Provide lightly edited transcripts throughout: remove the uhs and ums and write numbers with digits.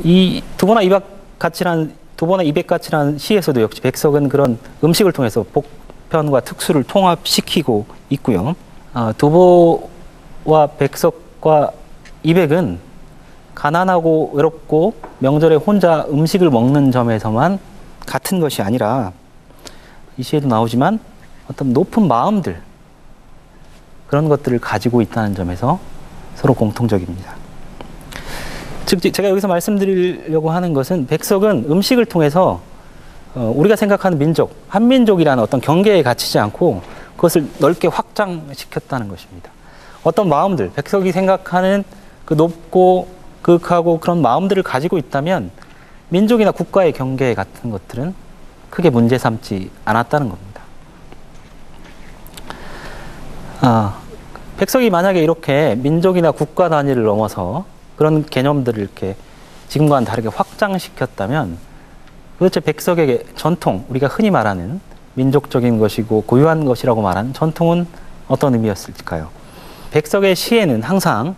이 두보나 이백같이라는 시에서도 역시 백석은 그런 음식을 통해서 복편과 특수를 통합시키고 있고요. 두보와 백석과 이백은 가난하고 외롭고 명절에 혼자 음식을 먹는 점에서만 같은 것이 아니라 이 시에도 나오지만 어떤 높은 마음들, 그런 것들을 가지고 있다는 점에서 서로 공통적입니다. 즉 제가 여기서 말씀드리려고 하는 것은 백석은 음식을 통해서 우리가 생각하는 민족, 한민족이라는 어떤 경계에 갇히지 않고 그것을 넓게 확장시켰다는 것입니다. 어떤 마음들, 백석이 생각하는 그 높고 그윽하고 그런 마음들을 가지고 있다면 민족이나 국가의 경계 같은 것들은 크게 문제 삼지 않았다는 겁니다. 백석이 만약에 이렇게 민족이나 국가 단위를 넘어서 그런 개념들을 이렇게 지금과는 다르게 확장시켰다면 도대체 백석에게 전통, 우리가 흔히 말하는 민족적인 것이고 고유한 것이라고 말하는 전통은 어떤 의미였을까요? 백석의 시에는 항상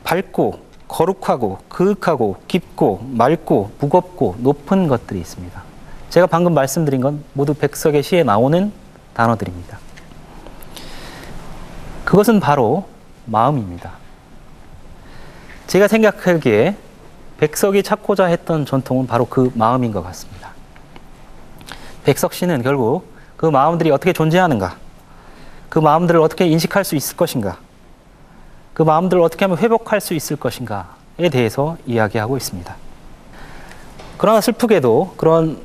밝고 거룩하고 그윽하고 깊고 맑고 무겁고 높은 것들이 있습니다. 제가 방금 말씀드린 건 모두 백석의 시에 나오는 단어들입니다. 그것은 바로 마음입니다. 제가 생각하기에 백석이 찾고자 했던 전통은 바로 그 마음인 것 같습니다. 백석시는 결국 그 마음들이 어떻게 존재하는가, 그 마음들을 어떻게 인식할 수 있을 것인가, 그 마음들을 어떻게 하면 회복할 수 있을 것인가에 대해서 이야기하고 있습니다. 그러나 슬프게도 그런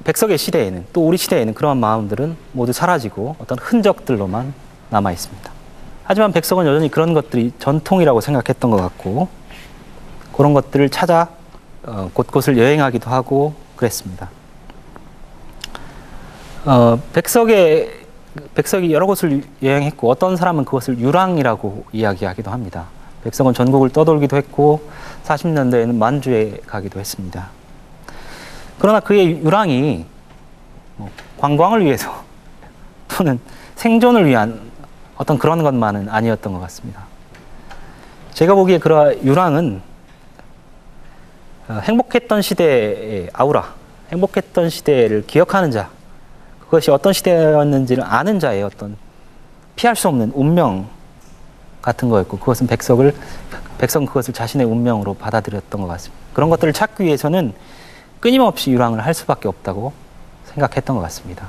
백석의 시대에는, 또 우리 시대에는 그러한 마음들은 모두 사라지고 어떤 흔적들로만 남아 있습니다. 하지만 백석은 여전히 그런 것들이 전통이라고 생각했던 것 같고 그런 것들을 찾아 곳곳을 여행하기도 하고 그랬습니다. 백석이 여러 곳을 여행했고 어떤 사람은 그것을 유랑이라고 이야기하기도 합니다. 백석은 전국을 떠돌기도 했고 40년대에는 만주에 가기도 했습니다. 그러나 그의 유랑이 관광을 위해서 또는 생존을 위한 어떤 그런 것만은 아니었던 것 같습니다. 제가 보기에 그러한 유랑은 행복했던 시대의 아우라, 행복했던 시대를 기억하는 자, 그것이 어떤 시대였는지를 아는 자의 어떤 피할 수 없는 운명 같은 거였고 그것은 백석은 그것을 자신의 운명으로 받아들였던 것 같습니다. 그런 것들을 찾기 위해서는 끊임없이 유랑을 할 수밖에 없다고 생각했던 것 같습니다.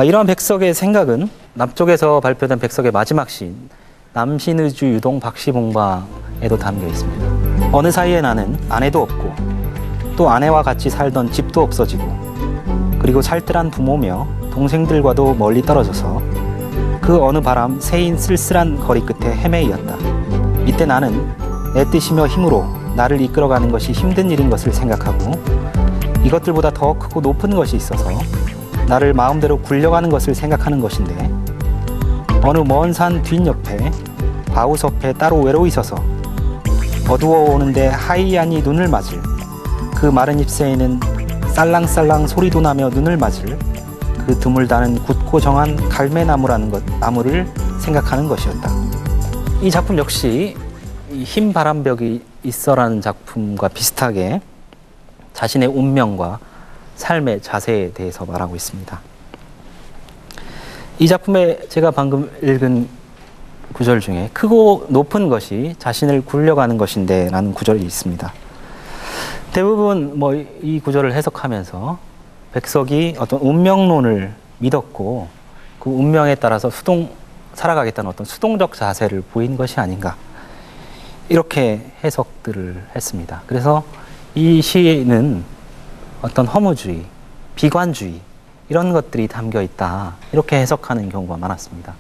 이러한 백석의 생각은 남쪽에서 발표된 백석의 마지막 시인 남신의주 유동 박시봉방에도 담겨 있습니다. 어느 사이에 나는 아내도 없고 또 아내와 같이 살던 집도 없어지고 그리고 살뜰한 부모며 동생들과도 멀리 떨어져서 그 어느 바람 새인 쓸쓸한 거리 끝에 헤매이었다. 이때 나는 내 뜻이며 힘으로 나를 이끌어가는 것이 힘든 일인 것을 생각하고 이것들보다 더 크고 높은 것이 있어서 나를 마음대로 굴려가는 것을 생각하는 것인데 어느 먼 산 뒷옆에 바우섭에 따로 외로이 서서 어두워 오는데 하이안이 눈을 맞을 그 마른 잎새에는 살랑살랑 소리도 나며 눈을 맞을 그 드물다는 굳고 정한 갈매나무라는 나무를 생각하는 것이었다. 이 작품 역시 흰 바람벽이 있어라는 작품과 비슷하게 자신의 운명과 삶의 자세에 대해서 말하고 있습니다. 이 작품에 제가 방금 읽은 구절 중에 크고 높은 것이 자신을 굴려가는 것인데 라는 구절이 있습니다. 대부분 이 구절을 해석하면서 백석이 어떤 운명론을 믿었고 그 운명에 따라서 살아가겠다는 어떤 수동적 자세를 보인 것이 아닌가 이렇게 해석들을 했습니다. 그래서 이 시에는 어떤 허무주의, 비관주의 이런 것들이 담겨 있다 이렇게 해석하는 경우가 많았습니다.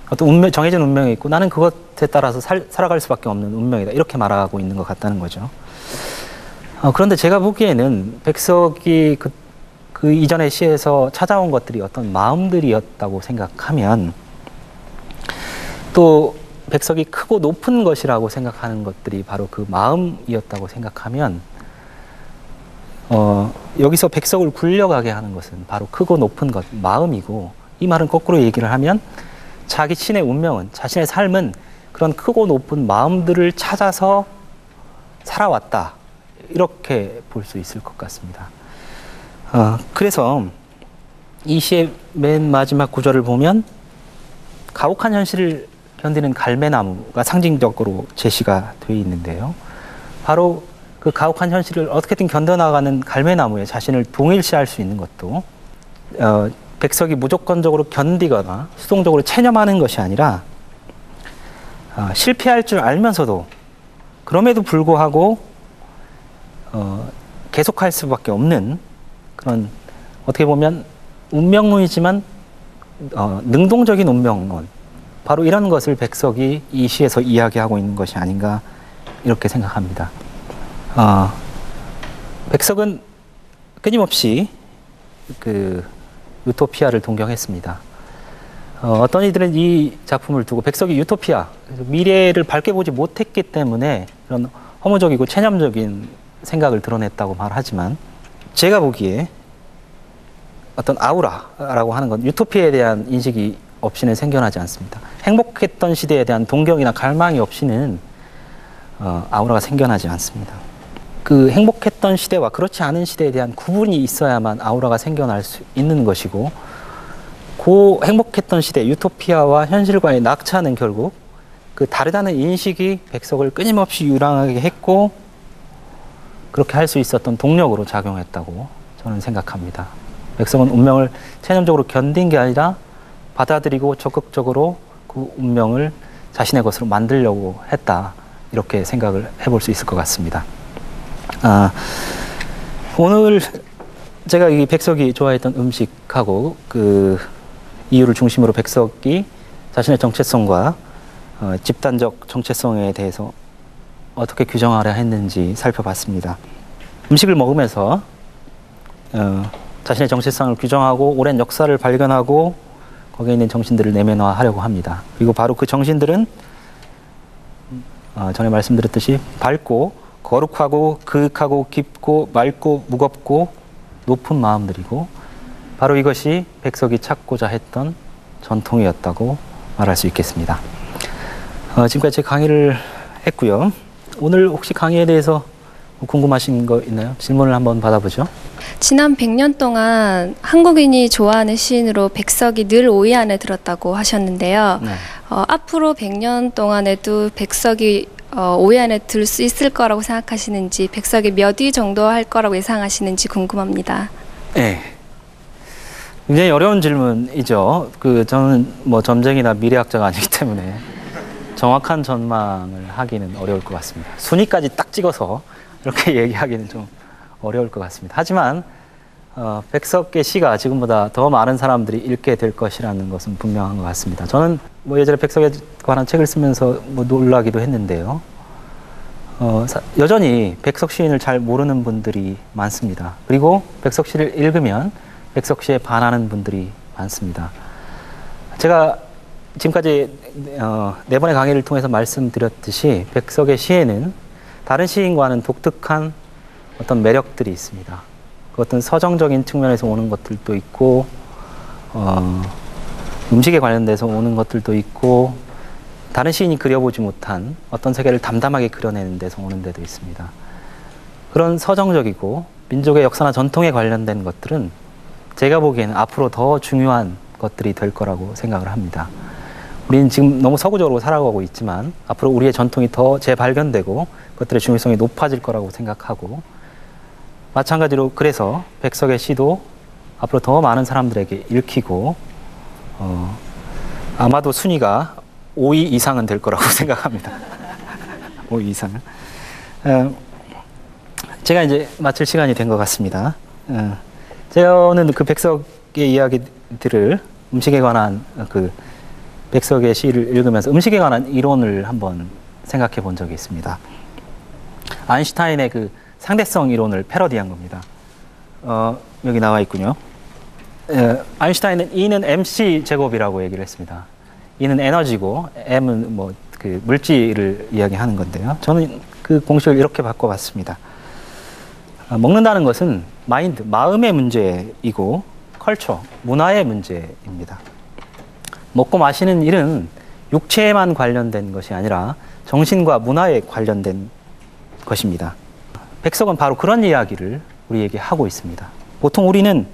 어떤 정해진 운명이 있고 나는 그것에 따라서 살아갈 수밖에 없는 운명이다 이렇게 말하고 있는 것 같다는 거죠. 그런데 제가 보기에는 백석이 그 이전의 시에서 찾아온 것들이 어떤 마음들이었다고 생각하면 또 백석이 크고 높은 것이라고 생각하는 것들이 바로 그 마음이었다고 생각하면 여기서 백석을 굴려가게 하는 것은 바로 크고 높은 것, 마음이고 이 말은 거꾸로 얘기를 하면 자기 신의 운명은, 자신의 삶은 그런 크고 높은 마음들을 찾아서 살아왔다. 이렇게 볼 수 있을 것 같습니다. 그래서 이 시의 맨 마지막 구절을 보면 가혹한 현실을 견디는 갈매나무가 상징적으로 제시가 되어 있는데요. 바로 그 가혹한 현실을 어떻게든 견뎌나가는 갈매나무에 자신을 동일시할 수 있는 것도 백석이 무조건적으로 견디거나 수동적으로 체념하는 것이 아니라 실패할 줄 알면서도 그럼에도 불구하고 계속할 수밖에 없는 그런 어떻게 보면 운명론이지만 능동적인 운명론, 바로 이런 것을 백석이 이 시에서 이야기하고 있는 것이 아닌가 이렇게 생각합니다. 백석은 끊임없이 그 유토피아를 동경했습니다. 어떤 이들은 이 작품을 두고 백석이 유토피아, 미래를 밝게 보지 못했기 때문에 그런 허무적이고 체념적인 생각을 드러냈다고 말하지만, 제가 보기에 어떤 아우라라고 하는 건 유토피아에 대한 인식이 없이는 생겨나지 않습니다. 행복했던 시대에 대한 동경이나 갈망이 없이는 아우라가 생겨나지 않습니다. 그 행복했던 시대와 그렇지 않은 시대에 대한 구분이 있어야만 아우라가 생겨날 수 있는 것이고, 그 행복했던 시대 유토피아와 현실과의 낙차는 결국 그 다르다는 인식이 백석을 끊임없이 유랑하게 했고, 그렇게 할 수 있었던 동력으로 작용했다고 저는 생각합니다. 백석은 운명을 체념적으로 견딘 게 아니라 받아들이고 적극적으로 그 운명을 자신의 것으로 만들려고 했다, 이렇게 생각을 해볼 수 있을 것 같습니다. 오늘 제가 이 백석이 좋아했던 음식하고 그 이유를 중심으로 백석이 자신의 정체성과 집단적 정체성에 대해서 어떻게 규정하려 했는지 살펴봤습니다. 음식을 먹으면서 자신의 정체성을 규정하고 오랜 역사를 발견하고 거기에 있는 정신들을 내면화하려고 합니다. 그리고 바로 그 정신들은 전에 말씀드렸듯이 밝고 거룩하고 그윽하고 깊고 맑고 무겁고 높은 마음들이고, 바로 이것이 백석이 찾고자 했던 전통이었다고 말할 수 있겠습니다. 지금까지 제 강의를 했고요. 오늘 혹시 강의에 대해서 궁금하신 거 있나요? 질문을 한번 받아보죠. 지난 100년 동안 한국인이 좋아하는 시인으로 백석이 늘 5위 안에 들었다고 하셨는데요. 네. 앞으로 100년 동안에도 백석이 5위 안에 들 수 있을 거라고 생각하시는지, 백석이 몇 위 정도 할 거라고 예상하시는지 궁금합니다. 네. 굉장히 어려운 질문이죠. 저는 뭐 점쟁이나 미래학자가 아니기 때문에 정확한 전망을 하기는 어려울 것 같습니다. 순위까지 딱 찍어서 이렇게 얘기하기는 좀 어려울 것 같습니다. 하지만 백석의 시가 지금보다 더 많은 사람들이 읽게 될 것이라는 것은 분명한 것 같습니다. 저는 뭐 예전에 백석에 관한 책을 쓰면서 뭐 놀라기도 했는데요. 여전히 백석 시인을 잘 모르는 분들이 많습니다. 그리고 백석 시를 읽으면 백석 시에 반하는 분들이 많습니다. 제가 지금까지 4번의 강의를 통해서 말씀드렸듯이 백석의 시에는 다른 시인과는 독특한 어떤 매력들이 있습니다. 그 어떤 서정적인 측면에서 오는 것들도 있고, 음식에 관련돼서 오는 것들도 있고, 다른 시인이 그려보지 못한 어떤 세계를 담담하게 그려내는 데서 오는 데도 있습니다. 그런 서정적이고 민족의 역사나 전통에 관련된 것들은 제가 보기에는 앞으로 더 중요한 것들이 될 거라고 생각을 합니다. 우리는 지금 너무 서구적으로 살아가고 있지만 앞으로 우리의 전통이 더 재발견되고 그것들의 중요성이 높아질 거라고 생각하고, 마찬가지로 그래서 백석의 시도 앞으로 더 많은 사람들에게 읽히고 아마도 순위가 5위 이상은 될 거라고 생각합니다. 5위 이상은. 제가 이제 마칠 시간이 된 것 같습니다. 저는 그 백석의 이야기들을 음식에 관한 그 백석의 시를 읽으면서 음식에 관한 이론을 한번 생각해 본 적이 있습니다. 아인슈타인의 그 상대성 이론을 패러디한 겁니다. 여기 나와 있군요. 아인슈타인은 E는 MC 제곱이라고 얘기를 했습니다. E는 에너지고 M은 뭐 그 물질을 이야기하는 건데요. 저는 그 공식을 이렇게 바꿔봤습니다. 먹는다는 것은 마인드, 마음의 문제이고 컬처, 문화의 문제입니다. 먹고 마시는 일은 육체에만 관련된 것이 아니라 정신과 문화에 관련된 것입니다. 백석은 바로 그런 이야기를 우리에게 하고 있습니다. 보통 우리는